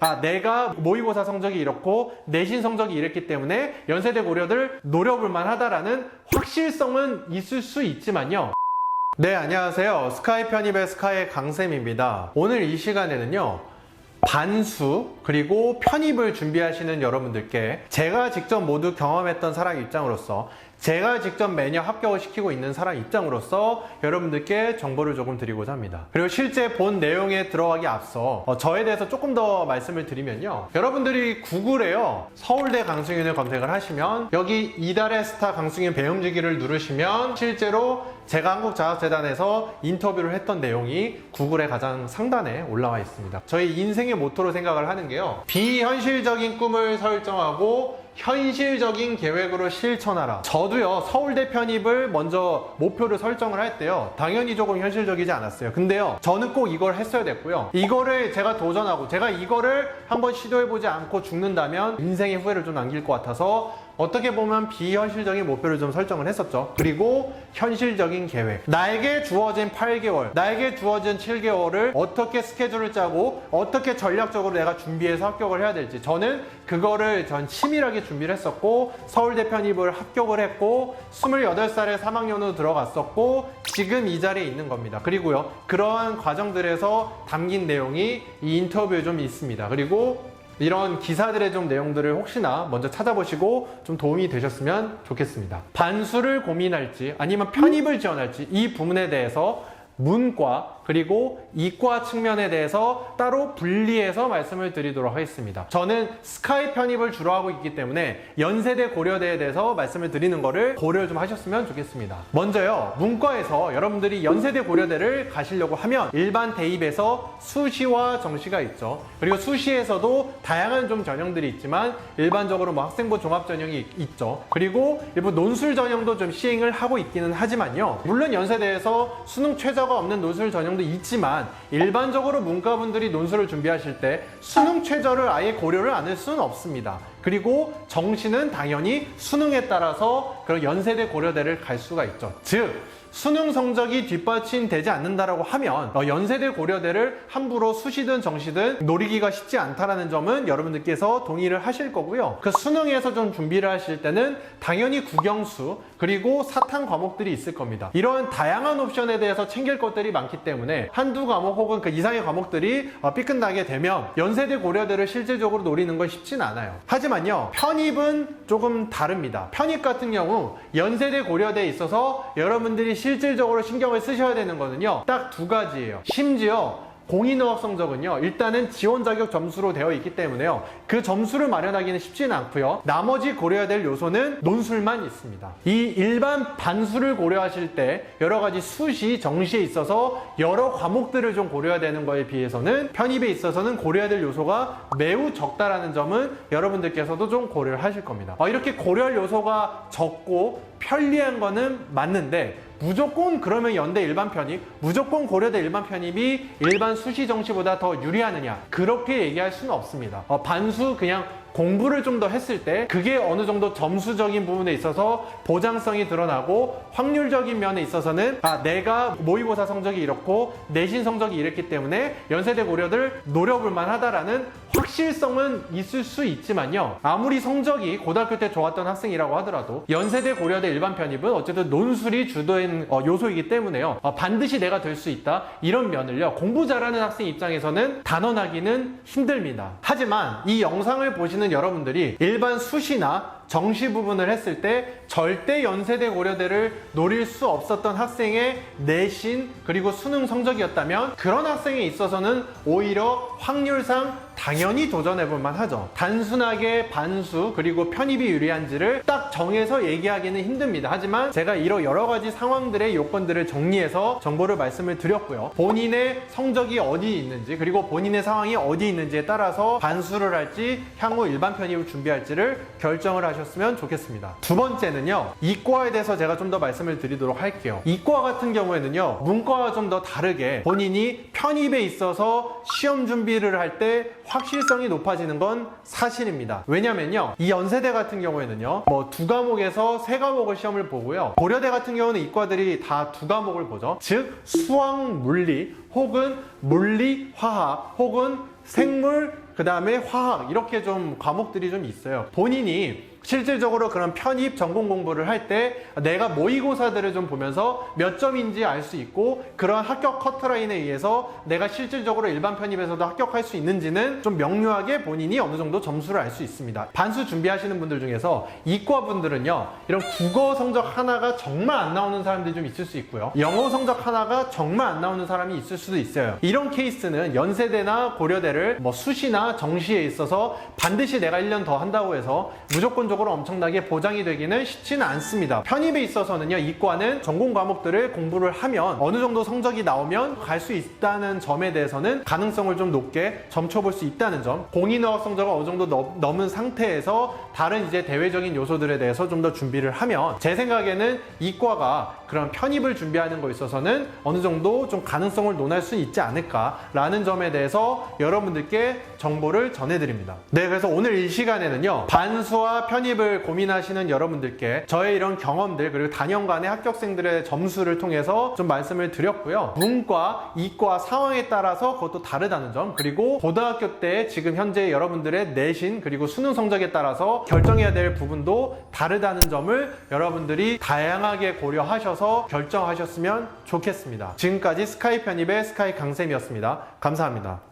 내가 모의고사 성적이 이렇고 내신 성적이 이랬기 때문에 연세대 고려들 노려볼 만하다라는 확실성은 있을 수 있지만요. 네, 안녕하세요. 스카이 편입의 스카이 강쌤입니다. 오늘 이 시간에는요, 반수 그리고 편입을 준비하시는 여러분들께 제가 직접 모두 경험했던 사람 입장으로서, 제가 직접 매년 합격을 시키고 있는 사람 입장으로서 여러분들께 정보를 조금 드리고자 합니다. 그리고 실제 본 내용에 들어가기 앞서 저에 대해서 조금 더 말씀을 드리면요, 여러분들이 구글에요, 서울대 강승윤을 검색을 하시면 여기 이달의 스타 강승윤 배움지기를 누르시면 실제로 제가 한국자학재단에서 인터뷰를 했던 내용이 구글의 가장 상단에 올라와 있습니다. 저희 인생의 모토로 생각을 하는 게요, 비현실적인 꿈을 설정하고 현실적인 계획으로 실천하라. 저도요, 서울대 편입을 먼저 목표를 설정을 할 때요, 당연히 조금 현실적이지 않았어요. 근데요, 저는 꼭 이걸 했어야 됐고요, 이거를 제가 도전하고 제가 이거를 한번 시도해보지 않고 죽는다면 인생의 후회를 좀 남길 것 같아서 어떻게 보면 비현실적인 목표를 좀 설정을 했었죠. 그리고 현실적인 계획, 나에게 주어진 8개월, 나에게 주어진 7개월을 어떻게 스케줄을 짜고 어떻게 전략적으로 내가 준비해서 합격을 해야 될지, 저는 그거를 전 치밀하게 준비를 했었고, 서울대 편입을 합격을 했고 28살에 3학년으로 들어갔었고 지금 이 자리에 있는 겁니다. 그리고요, 그러한 과정들에서 담긴 내용이 이 인터뷰에 좀 있습니다. 그리고 이런 기사들의 좀 내용들을 혹시나 먼저 찾아보시고 좀 도움이 되셨으면 좋겠습니다. 반수를 고민할지 아니면 편입을 지원할지, 이 부분에 대해서 문과 그리고 이과 측면에 대해서 따로 분리해서 말씀을 드리도록 하겠습니다. 저는 스카이 편입을 주로 하고 있기 때문에 연세대 고려대에 대해서 말씀을 드리는 거를 고려를 좀 하셨으면 좋겠습니다. 먼저요, 문과에서 여러분들이 연세대 고려대를 가시려고 하면 일반 대입에서 수시와 정시가 있죠. 그리고 수시에서도 다양한 좀 전형들이 있지만 일반적으로 뭐 학생부 종합 전형이 있죠. 그리고 일부 논술 전형도 좀 시행을 하고 있기는 하지만요, 물론 연세대에서 수능 최저가 없는 논술 전형도 있지만 일반적으로 문과분들이 논술을 준비하실 때 수능 최저를 아예 고려를 안 할 수는 없습니다. 그리고 정시는 당연히 수능에 따라서 그런 연세대 고려대를 갈 수가 있죠. 즉, 수능 성적이 뒷받침되지 않는다라고 하면 연세대 고려대를 함부로 수시든 정시든 노리기가 쉽지 않다라는 점은 여러분들께서 동의를 하실 거고요. 그 수능에서 좀 준비를 하실 때는 당연히 국영수 그리고 사탐 과목들이 있을 겁니다. 이런 다양한 옵션에 대해서 챙길 것들이 많기 때문에 한두 과목 혹은 그 이상의 과목들이 삐끗나게 되면 연세대 고려대를 실질적으로 노리는 건 쉽진 않아요. 하지만요, 편입은 조금 다릅니다. 편입 같은 경우 연세대 고려대에 있어서 여러분들이 실질적으로 신경을 쓰셔야 되는 거는요, 딱 두 가지예요. 심지어 공인어학 성적은요, 일단은 지원 자격 점수로 되어 있기 때문에요, 그 점수를 마련하기는 쉽지는 않고요, 나머지 고려해야 될 요소는 논술만 있습니다. 이 일반 반수를 고려하실 때 여러 가지 수시, 정시에 있어서 여러 과목들을 좀 고려해야 되는 거에 비해서는 편입에 있어서는 고려해야 될 요소가 매우 적다라는 점은 여러분들께서도 좀 고려를 하실 겁니다. 이렇게 고려할 요소가 적고 편리한 거는 맞는데, 무조건 그러면 연대 일반 편입, 무조건 고려대 일반 편입이 일반 수시 정시보다 더 유리하느냐, 그렇게 얘기할 수는 없습니다. 반수 그냥 공부를 좀 더 했을 때 그게 어느 정도 점수적인 부분에 있어서 보장성이 드러나고 확률적인 면에 있어서는 내가 모의고사 성적이 이렇고 내신 성적이 이랬기 때문에 연세대 고려들 노려볼 만하다라는 확실성은 있을 수 있지만요, 아무리 성적이 고등학교 때 좋았던 학생이라고 하더라도 연세대 고려대 일반 편입은 어쨌든 논술이 주도인 요소이기 때문에요, 반드시 내가 될 수 있다, 이런 면을요, 공부 잘하는 학생 입장에서는 단언하기는 힘듭니다. 하지만 이 영상을 보시는 여러분들이 일반 수시나 정시 부분을 했을 때 절대 연세대 고려대를 노릴 수 없었던 학생의 내신 그리고 수능 성적이었다면 그런 학생에 있어서는 오히려 확률상 당연히 도전해볼 만하죠. 단순하게 반수 그리고 편입이 유리한지를 딱 정해서 얘기하기는 힘듭니다. 하지만 제가 이런 여러 가지 상황들의 요건들을 정리해서 정보를 말씀을 드렸고요, 본인의 성적이 어디 있는지 그리고 본인의 상황이 어디 있는지에 따라서 반수를 할지 향후 일반 편입을 준비할지를 결정을 하셨으면 좋겠습니다. 두 번째는요, 이과에 대해서 제가 좀 더 말씀을 드리도록 할게요. 이과 같은 경우에는요, 문과와 좀 더 다르게 본인이 편입에 있어서 시험 준비를 할 때 확실성이 높아지는 건 사실입니다. 왜냐면요, 이 연세대 같은 경우에는요, 뭐 2과목에서 3과목을 시험을 보고요, 고려대 같은 경우는 이과들이 다 2과목을 보죠. 즉 수학, 물리 혹은 물리, 화학 혹은 생물, 그 다음에 화학 이렇게 좀 과목들이 좀 있어요. 본인이 실질적으로 그런 편입 전공 공부를 할 때 내가 모의고사들을 좀 보면서 몇 점인지 알 수 있고 그런 합격 커트라인에 의해서 내가 실질적으로 일반 편입에서도 합격할 수 있는지는 좀 명료하게 본인이 어느 정도 점수를 알 수 있습니다. 반수 준비하시는 분들 중에서 이과 분들은요, 이런 국어 성적 하나가 정말 안 나오는 사람들이 좀 있을 수 있고요, 영어 성적 하나가 정말 안 나오는 사람이 있을 수도 있어요. 이런 케이스는 연세대나 고려대를 뭐 수시나 정시에 있어서 반드시 내가 1년 더 한다고 해서 무조건적으로 엄청나게 보장이 되기는 쉽지는 않습니다. 편입에 있어서는요, 이과는 전공 과목들을 공부를 하면 어느 정도 성적이 나오면 갈 수 있다는 점에 대해서는 가능성을 좀 높게 점쳐볼 수 있다는 점, 공인어학 성적을 어느 정도 넘은 상태에서 다른 이제 대외적인 요소들에 대해서 좀 더 준비를 하면 제 생각에는 이과가 그런 편입을 준비하는 거에 있어서는 어느 정도 좀 가능성을 논할 수 있지 않을까라는 점에 대해서 여러분들께 정보를 전해드립니다. 네, 그래서 오늘 이 시간에는요, 반수와 편입을 고민하시는 여러분들께 저의 이런 경험들 그리고 단연간의 합격생들의 점수를 통해서 좀 말씀을 드렸고요. 문과, 이과 상황에 따라서 그것도 다르다는 점, 그리고 고등학교 때 지금 현재 여러분들의 내신 그리고 수능 성적에 따라서 결정해야 될 부분도 다르다는 점을 여러분들이 다양하게 고려하셔서 결정하셨으면 좋겠습니다. 지금까지 스카이 편입의 스카이 강쌤이었습니다. 감사합니다.